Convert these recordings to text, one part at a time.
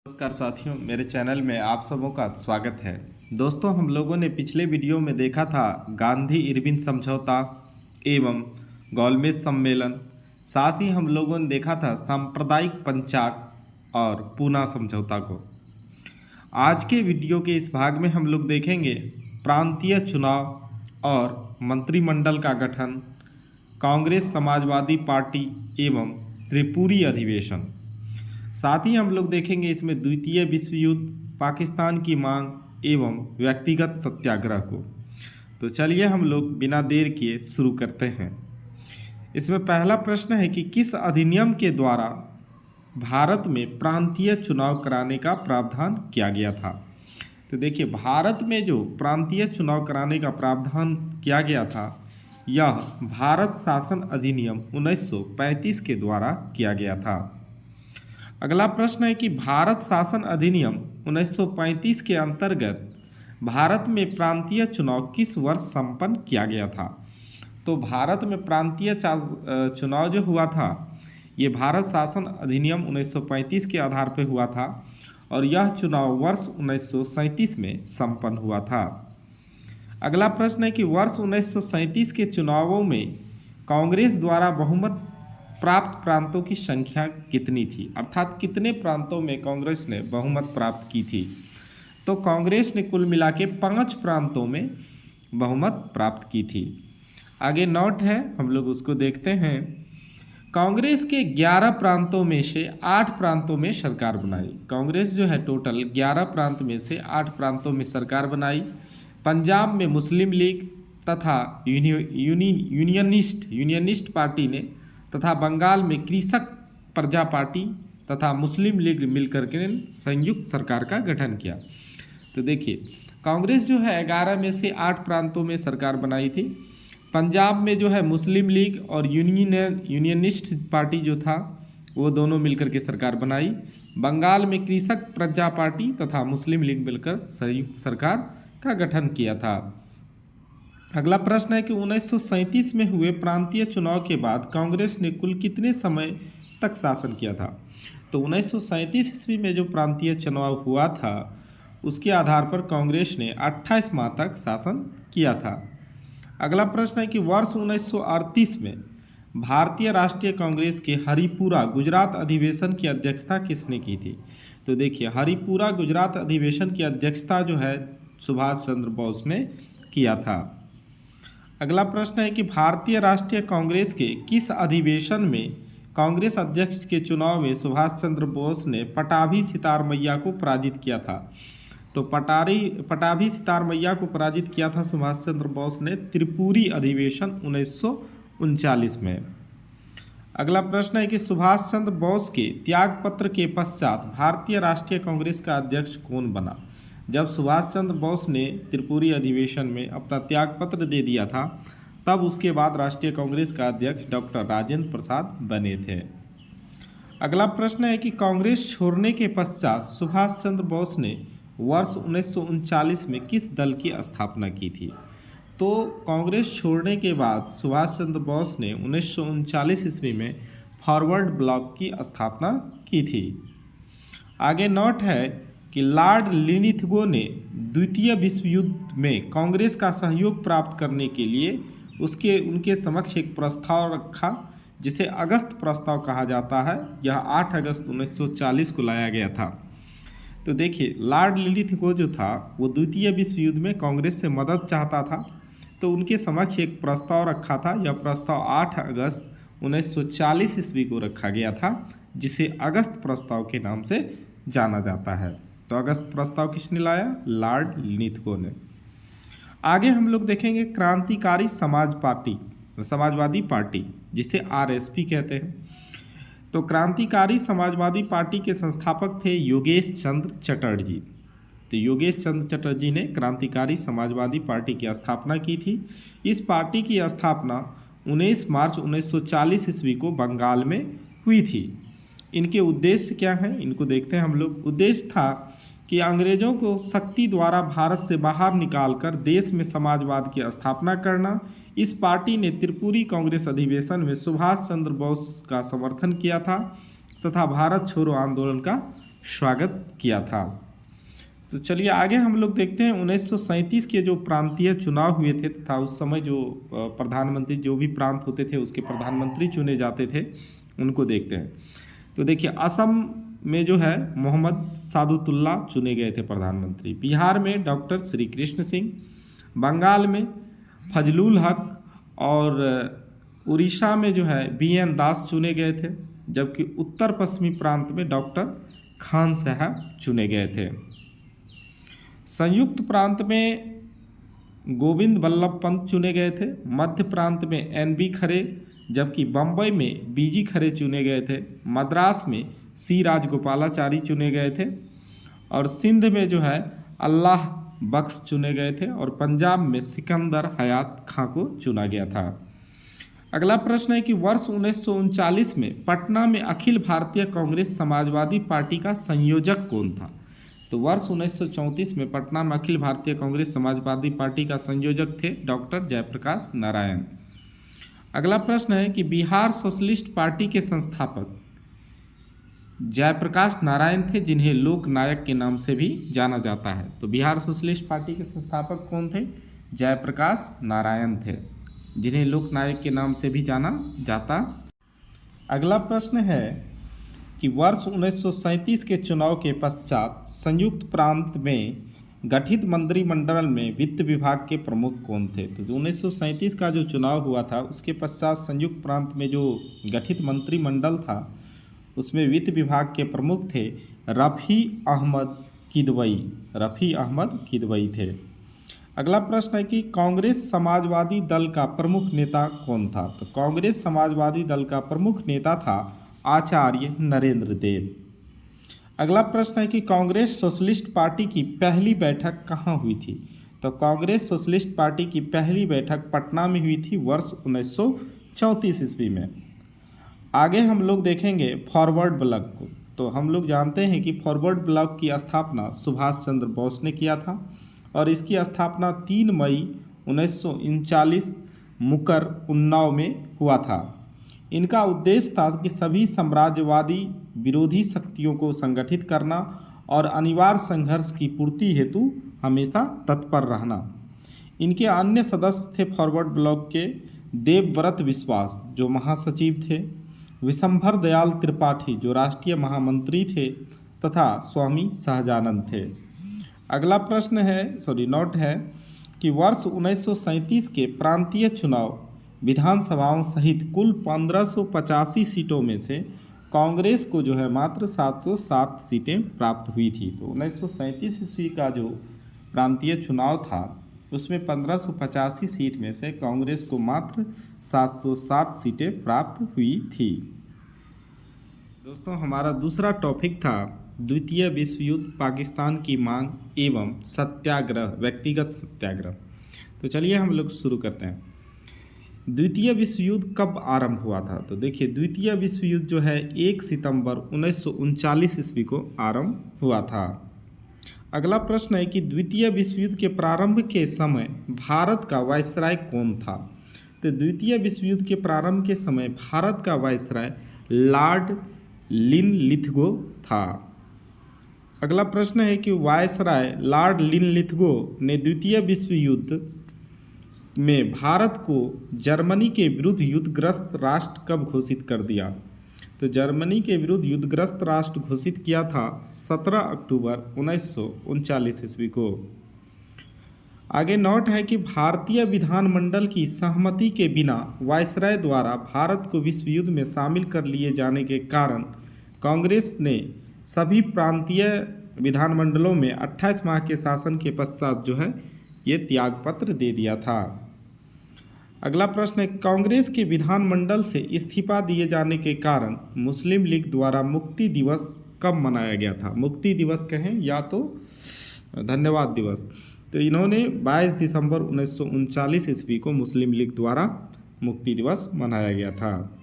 नमस्कार साथियों, मेरे चैनल में आप सबों का स्वागत है। दोस्तों, हम लोगों ने पिछले वीडियो में देखा था गांधी इरविन समझौता एवं गोलमेज सम्मेलन। साथ ही हम लोगों ने देखा था सांप्रदायिक पंचाट और पूना समझौता को। आज के वीडियो के इस भाग में हम लोग देखेंगे प्रांतीय चुनाव और मंत्रिमंडल का गठन, कांग्रेस समाजवादी पार्टी एवं त्रिपुरी अधिवेशन। साथ ही हम लोग देखेंगे इसमें द्वितीय विश्व युद्ध, पाकिस्तान की मांग एवं व्यक्तिगत सत्याग्रह को। तो चलिए हम लोग बिना देर किए शुरू करते हैं। इसमें पहला प्रश्न है कि किस अधिनियम के द्वारा भारत में प्रांतीय चुनाव कराने का प्रावधान किया गया था। तो देखिए, भारत में जो प्रांतीय चुनाव कराने का प्रावधान किया गया था, यह भारत शासन अधिनियम 1935 के द्वारा किया गया था। अगला प्रश्न है कि भारत शासन अधिनियम 1935 के अंतर्गत भारत में प्रांतीय चुनाव किस वर्ष संपन्न किया गया था। तो भारत में प्रांतीय चुनाव जो हुआ था, ये भारत शासन अधिनियम 1935 के आधार पर हुआ था और यह चुनाव वर्ष 1937 में संपन्न हुआ था। अगला प्रश्न है कि वर्ष 1937 के चुनावों में कांग्रेस द्वारा बहुमत प्राप्त प्रांतों की संख्या कितनी थी, अर्थात कितने प्रांतों में कांग्रेस ने बहुमत प्राप्त की थी। तो कांग्रेस ने कुल मिला के 5 प्रांतों में बहुमत प्राप्त की थी। आगे नोट है, हम लोग उसको देखते हैं। कांग्रेस के 11 प्रांतों में से 8 प्रांतों में सरकार बनाई। कांग्रेस जो है टोटल 11 प्रांत में से 8 प्रांतों में सरकार बनाई। पंजाब में मुस्लिम लीग तथा यूनियनिस्ट पार्टी ने तथा बंगाल में कृषक प्रजा पार्टी तथा मुस्लिम लीग मिलकर के संयुक्त सरकार का गठन किया। तो देखिए, कांग्रेस जो है 11 में से 8 प्रांतों में सरकार बनाई थी। पंजाब में जो है मुस्लिम लीग और यूनियनिस्ट पार्टी जो था, वो दोनों मिलकर के सरकार बनाई। बंगाल में कृषक प्रजा पार्टी तथा मुस्लिम लीग मिलकर संयुक्त सरकार का गठन किया था। अगला प्रश्न है कि 1937 में हुए प्रांतीय चुनाव के बाद कांग्रेस ने कुल कितने समय तक शासन किया था। तो 1937 ईस्वी में जो प्रांतीय चुनाव हुआ था, उसके आधार पर कांग्रेस ने 28 माह तक शासन किया था। अगला प्रश्न है कि वर्ष 1938 में भारतीय राष्ट्रीय कांग्रेस के हरिपुरा गुजरात अधिवेशन की अध्यक्षता किसने की थी। तो देखिए, हरिपुरा गुजरात अधिवेशन की अध्यक्षता जो है सुभाष चंद्र बोस ने किया था। अगला प्रश्न है कि भारतीय राष्ट्रीय कांग्रेस के किस अधिवेशन में कांग्रेस अध्यक्ष के चुनाव में सुभाष चंद्र बोस ने पटाभी सितार मैया को पराजित किया था। तो पटाभी सितार मैया को पराजित किया था सुभाष चंद्र बोस ने त्रिपुरी अधिवेशन 1939 में। अगला प्रश्न है कि सुभाष चंद्र बोस के त्यागपत्र के पश्चात भारतीय राष्ट्रीय कांग्रेस का अध्यक्ष कौन बना। जब सुभाष चंद्र बोस ने त्रिपुरी अधिवेशन में अपना त्यागपत्र दे दिया था, तब उसके बाद राष्ट्रीय कांग्रेस का अध्यक्ष डॉक्टर राजेंद्र प्रसाद बने थे। अगला प्रश्न है कि कांग्रेस छोड़ने के पश्चात सुभाष चंद्र बोस ने वर्ष 1939 में किस दल की स्थापना की थी। तो कांग्रेस छोड़ने के बाद सुभाष चंद्र बोस ने 1939 ईस्वी में फॉरवर्ड ब्लॉक की स्थापना की थी। आगे नोट है कि लॉर्ड लिनिथगो ने द्वितीय विश्व युद्ध में कांग्रेस का सहयोग प्राप्त करने के लिए उनके समक्ष एक प्रस्ताव रखा, जिसे अगस्त प्रस्ताव कहा जाता है। यह 8 अगस्त 1940 को लाया गया था। तो देखिए, लॉर्ड लिनिथगो जो था, वो द्वितीय विश्व युद्ध में कांग्रेस से मदद चाहता था, तो उनके समक्ष एक प्रस्ताव रखा था। यह प्रस्ताव 8 अगस्त 1940 ईस्वी को रखा गया था, जिसे अगस्त प्रस्ताव के नाम से जाना जाता है। तो अगस्त प्रस्ताव किसने लाया? लॉर्ड लिनिथगो ने। आगे हम लोग देखेंगे क्रांतिकारी समाजवादी पार्टी, जिसे आरएसपी कहते हैं। तो क्रांतिकारी समाजवादी पार्टी के संस्थापक थे योगेश चंद्र चटर्जी। तो योगेश चंद्र चटर्जी ने क्रांतिकारी समाजवादी पार्टी की स्थापना की थी। इस पार्टी की स्थापना 19 मार्च 1940 ईस्वी को बंगाल में हुई थी। इनके उद्देश्य क्या हैं, इनको देखते हैं हम लोग। उद्देश्य था कि अंग्रेजों को शक्ति द्वारा भारत से बाहर निकालकर देश में समाजवाद की स्थापना करना। इस पार्टी ने त्रिपुरी कांग्रेस अधिवेशन में सुभाष चंद्र बोस का समर्थन किया था तथा भारत छोड़ो आंदोलन का स्वागत किया था। तो चलिए आगे हम लोग देखते हैं 1937 के जो प्रांतीय चुनाव हुए थे तथा उस समय जो प्रधानमंत्री, जो भी प्रांत होते थे उसके प्रधानमंत्री चुने जाते थे, उनको देखते हैं। तो देखिए असम में जो है मोहम्मद सादुतुल्ला चुने गए थे प्रधानमंत्री, बिहार में डॉक्टर श्री कृष्ण सिंह, बंगाल में फजलुल हक और उड़ीसा में जो है BN दास चुने गए थे, जबकि उत्तर पश्चिमी प्रांत में डॉक्टर खान साहब चुने गए थे। संयुक्त प्रांत में गोविंद वल्लभ पंत चुने गए थे, मध्य प्रांत में NB खरे, जबकि बम्बई में BG खरे चुने गए थे, मद्रास में C राजगोपालाचारी चुने गए थे और सिंध में जो है अल्लाह बख्श चुने गए थे और पंजाब में सिकंदर हयात खां को चुना गया था। अगला प्रश्न है कि वर्ष 1939 में पटना में अखिल भारतीय कांग्रेस समाजवादी पार्टी का संयोजक कौन था? तो वर्ष 1934 में पटना में अखिल भारतीय कांग्रेस समाजवादी पार्टी का संयोजक थे डॉक्टर जयप्रकाश नारायण। अगला प्रश्न है कि बिहार सोशलिस्ट पार्टी के संस्थापक जयप्रकाश नारायण थे, जिन्हें लोक नायक के नाम से भी जाना जाता है। तो बिहार सोशलिस्ट पार्टी के संस्थापक कौन थे? जयप्रकाश नारायण थे, जिन्हें लोक नायक के नाम से भी जाना जाता। अगला प्रश्न है कि वर्ष 1937 के चुनाव के पश्चात संयुक्त प्रांत में गठित मंत्रिमंडल में वित्त विभाग के प्रमुख कौन थे? तो जो 1937 का जो चुनाव हुआ था उसके पश्चात संयुक्त प्रांत में जो गठित मंत्रिमंडल था उसमें वित्त विभाग के प्रमुख थे रफ़ी अहमद किदवई थे। अगला प्रश्न है कि कांग्रेस समाजवादी दल का प्रमुख नेता कौन था? तो कांग्रेस समाजवादी दल का प्रमुख नेता था आचार्य नरेंद्र देव। अगला प्रश्न है कि कांग्रेस सोशलिस्ट पार्टी की पहली बैठक कहाँ हुई थी? तो कांग्रेस सोशलिस्ट पार्टी की पहली बैठक पटना में हुई थी वर्ष 1934 ईस्वी में। आगे हम लोग देखेंगे फॉरवर्ड ब्लॉक को। तो हम लोग जानते हैं कि फॉरवर्ड ब्लॉक की स्थापना सुभाष चंद्र बोस ने किया था और इसकी स्थापना 3 मई 1939 मुकर उन्नाव में हुआ था। इनका उद्देश्य था कि सभी साम्राज्यवादी विरोधी शक्तियों को संगठित करना और अनिवार्य संघर्ष की पूर्ति हेतु हमेशा तत्पर रहना। इनके अन्य सदस्य थे फॉरवर्ड ब्लॉक के देवव्रत विश्वास जो महासचिव थे, विशंभर दयाल त्रिपाठी जो राष्ट्रीय महामंत्री थे तथा स्वामी सहजानंद थे। अगला प्रश्न है नोट है कि वर्ष 1937 के प्रांतीय चुनाव विधानसभाओं सहित कुल 1585 सीटों में से कांग्रेस को जो है मात्र 707 सीटें प्राप्त हुई थी। तो 1937 ईस्वी का जो प्रांतीय चुनाव था उसमें 1585 सीट में से कांग्रेस को मात्र 707 सीटें प्राप्त हुई थी। दोस्तों हमारा दूसरा टॉपिक था द्वितीय विश्व युद्ध, पाकिस्तान की मांग एवं सत्याग्रह, व्यक्तिगत सत्याग्रह। तो चलिए हम लोग शुरू करते हैं। द्वितीय विश्व युद्ध कब आरंभ हुआ था? तो देखिए द्वितीय विश्व युद्ध जो है 1 सितंबर 1939 ईस्वी को आरंभ हुआ था। अगला प्रश्न है कि द्वितीय विश्व युद्ध के प्रारंभ के समय भारत का वायसराय कौन था? तो द्वितीय विश्व युद्ध के प्रारंभ के समय भारत का वायसराय लॉर्ड लिनलिथगो था। अगला प्रश्न है कि वायसराय लॉर्ड लिनलिथगो ने द्वितीय विश्व युद्ध में भारत को जर्मनी के विरुद्ध युद्धग्रस्त राष्ट्र कब घोषित कर दिया? तो जर्मनी के विरुद्ध युद्धग्रस्त राष्ट्र घोषित किया था 17 अक्टूबर 1939 ईस्वी को। आगे नोट है कि भारतीय विधानमंडल की सहमति के बिना वायसराय द्वारा भारत को विश्व युद्ध में शामिल कर लिए जाने के कारण कांग्रेस ने सभी प्रांतीय विधानमंडलों में 28 माह के शासन के पश्चात जो है ये त्यागपत्र दे दिया था। अगला प्रश्न है कांग्रेस के विधानमंडल से इस्तीफा दिए जाने के कारण मुस्लिम लीग द्वारा मुक्ति दिवस कब मनाया गया था? मुक्ति दिवस कहें या तो धन्यवाद दिवस। तो इन्होंने 22 दिसंबर 1939 ईस्वी को मुस्लिम लीग द्वारा मुक्ति दिवस मनाया गया था।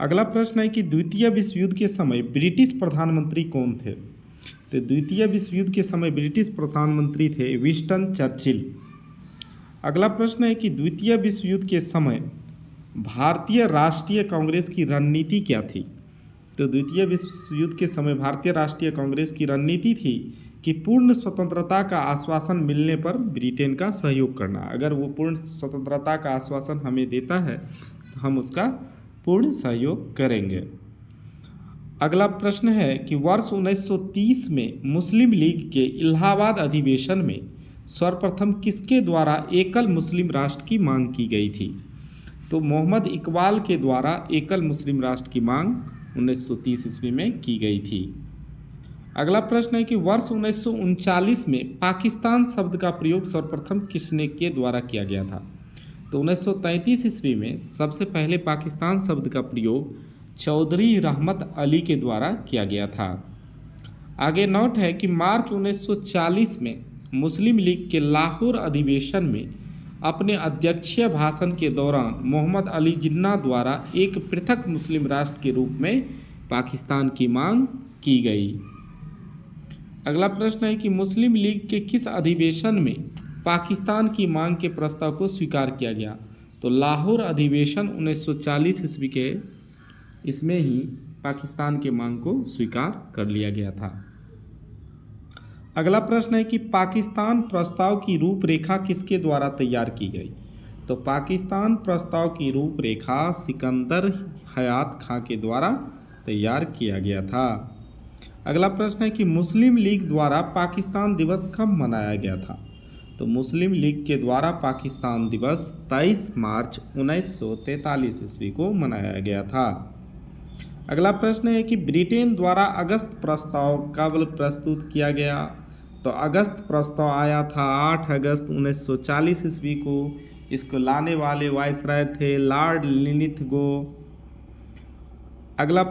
अगला प्रश्न है कि द्वितीय विश्व युद्ध के समय ब्रिटिश प्रधानमंत्री कौन थे? तो द्वितीय विश्व युद्ध के समय ब्रिटिश प्रधानमंत्री थे विंस्टन चर्चिल। अगला प्रश्न है कि द्वितीय विश्व युद्ध के समय भारतीय राष्ट्रीय कांग्रेस की रणनीति क्या थी? तो द्वितीय विश्व युद्ध के समय भारतीय राष्ट्रीय कांग्रेस की रणनीति थी कि पूर्ण स्वतंत्रता का आश्वासन मिलने पर ब्रिटेन का सहयोग करना। अगर वो पूर्ण स्वतंत्रता का आश्वासन हमें देता है तो हम उसका पूर्ण सहयोग करेंगे। अगला प्रश्न है कि वर्ष 1930 में मुस्लिम लीग के इलाहाबाद अधिवेशन में सर्वप्रथम किसके द्वारा एकल मुस्लिम राष्ट्र की मांग की गई थी? तो मोहम्मद इकबाल के द्वारा एकल मुस्लिम राष्ट्र की मांग 1930 ईस्वी में की गई थी। अगला प्रश्न है कि वर्ष 1939 में पाकिस्तान शब्द का प्रयोग सर्वप्रथम किसने के द्वारा किया गया था? तो 1933 ईस्वी में सबसे पहले पाकिस्तान शब्द का प्रयोग चौधरी रहमत अली के द्वारा किया गया था। आगे नोट है कि मार्च 1940 में मुस्लिम लीग के लाहौर अधिवेशन में अपने अध्यक्षीय भाषण के दौरान मोहम्मद अली जिन्ना द्वारा एक पृथक मुस्लिम राष्ट्र के रूप में पाकिस्तान की मांग की गई। अगला प्रश्न है कि मुस्लिम लीग के किस अधिवेशन में पाकिस्तान की मांग के प्रस्ताव को स्वीकार किया गया? तो लाहौर अधिवेशन 1940 ईस्वी के इसमें ही पाकिस्तान के मांग को स्वीकार कर लिया गया था। अगला प्रश्न है कि पाकिस्तान प्रस्ताव की रूपरेखा किसके द्वारा तैयार की गई? तो पाकिस्तान प्रस्ताव की रूपरेखा सिकंदर हयात खां के द्वारा तैयार किया गया था। अगला प्रश्न है कि मुस्लिम लीग द्वारा पाकिस्तान दिवस कब मनाया गया था? तो मुस्लिम लीग के द्वारा पाकिस्तान दिवस 23 मार्च 1943 ईस्वी को मनाया गया था। अगला प्रश्न है कि ब्रिटेन द्वारा अगस्त प्रस्ताव कब प्रस्तुत किया गया? तो अगस्त प्रस्ताव आया था 8 अगस्त 1940 ईस्वी को। इसको लाने वाले वायसराय थे लॉर्ड लिनिथगो। अगला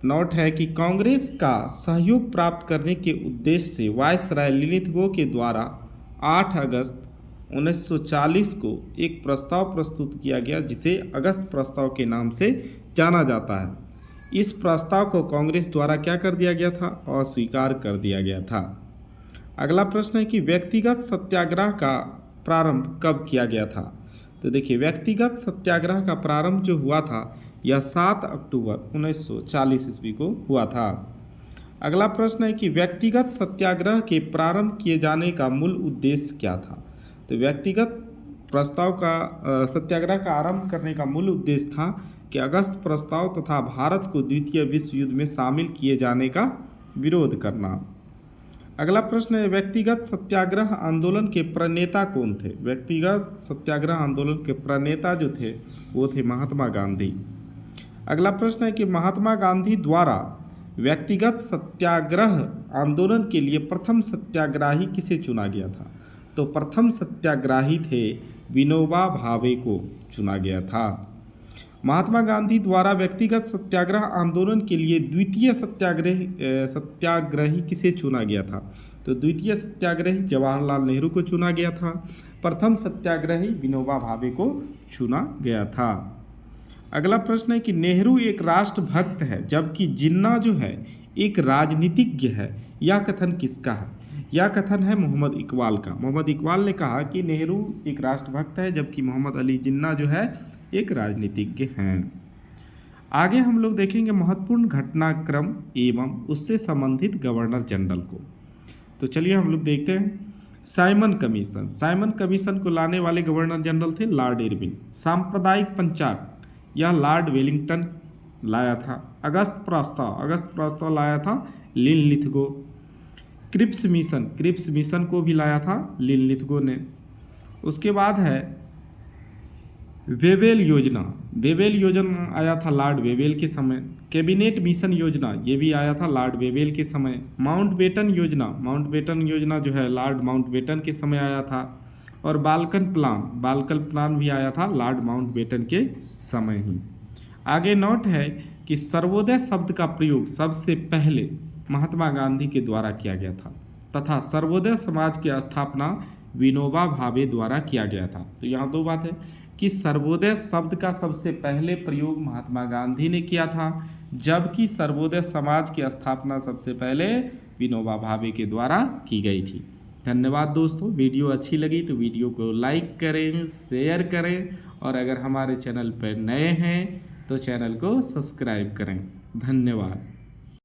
नोट है कि कांग्रेस का सहयोग प्राप्त करने के उद्देश्य से वायसराय लिनिथगो के द्वारा 8 अगस्त 1940 को एक प्रस्ताव प्रस्तुत किया गया जिसे अगस्त प्रस्ताव के नाम से जाना जाता है। इस प्रस्ताव को कांग्रेस द्वारा क्या कर दिया गया था? अस्वीकार कर दिया गया था। अगला प्रश्न है कि व्यक्तिगत सत्याग्रह का प्रारंभ कब किया गया था? तो देखिए व्यक्तिगत सत्याग्रह का प्रारंभ जो हुआ था यह 7 अक्टूबर 1940 ईस्वी को हुआ था। अगला प्रश्न है कि व्यक्तिगत सत्याग्रह के प्रारंभ किए जाने का मूल उद्देश्य क्या था? तो व्यक्तिगत प्रस्ताव का सत्याग्रह का आरंभ करने का मूल उद्देश्य था कि अगस्त प्रस्ताव तथा भारत को द्वितीय विश्व युद्ध में शामिल किए जाने का विरोध करना। अगला प्रश्न है व्यक्तिगत सत्याग्रह आंदोलन के प्रणेता कौन थे? व्यक्तिगत सत्याग्रह आंदोलन के प्रणेता जो थे वो थे महात्मा गांधी। अगला प्रश्न है कि महात्मा गांधी द्वारा व्यक्तिगत सत्याग्रह आंदोलन के लिए प्रथम सत्याग्रही किसे चुना गया था? तो प्रथम सत्याग्रही थे विनोबा भावे को चुना गया था। महात्मा गांधी द्वारा व्यक्तिगत सत्याग्रह आंदोलन के लिए द्वितीय सत्याग्रही किसे चुना गया था? तो द्वितीय सत्याग्रही जवाहरलाल नेहरू को चुना गया था। प्रथम सत्याग्रही विनोबा भावे को चुना गया था। अगला प्रश्न है कि नेहरू एक राष्ट्रभक्त है जबकि जिन्ना जो है एक राजनीतिज्ञ है, यह कथन किसका है? यह कथन है मोहम्मद इकबाल का। मोहम्मद इकबाल ने कहा कि नेहरू एक राष्ट्रभक्त है जबकि मोहम्मद अली जिन्ना जो है एक राजनीतिज्ञ हैं। आगे हम लोग देखेंगे महत्वपूर्ण घटनाक्रम एवं उससे संबंधित गवर्नर जनरल को। तो चलिए हम लोग देखते हैं साइमन कमीशन। साइमन कमीशन को लाने वाले गवर्नर जनरल थे लॉर्ड इरविन। सांप्रदायिक पंचायत यह लॉर्ड वेलिंगटन लाया था। अगस्त प्रस्ताव लाया था लिनलिथगो। क्रिप्स मिशन को भी लाया था लिनलिथगो ने। उसके बाद है वेवेल योजना आया था लॉर्ड वेवेल के समय। कैबिनेट मिशन योजना ये भी आया था लॉर्ड वेवेल के समय। माउंटबेटन योजना जो है लॉर्ड माउंटबेटन के समय आया था। और बाल्कन प्लान भी आया था लॉर्ड माउंटबेटन के समय ही। आगे नोट है कि सर्वोदय शब्द का प्रयोग सबसे पहले महात्मा गांधी के द्वारा किया गया था तथा सर्वोदय समाज की स्थापना विनोबा भावे द्वारा किया गया था। तो यहाँ दो बात है कि सर्वोदय शब्द का सबसे पहले प्रयोग महात्मा गांधी ने किया था जबकि सर्वोदय समाज की स्थापना सबसे पहले विनोबा भावे के द्वारा की गई थी। धन्यवाद दोस्तों। वीडियो अच्छी लगी तो वीडियो को लाइक करें, शेयर करें और अगर हमारे चैनल पर नए हैं तो चैनल को सब्सक्राइब करें। धन्यवाद।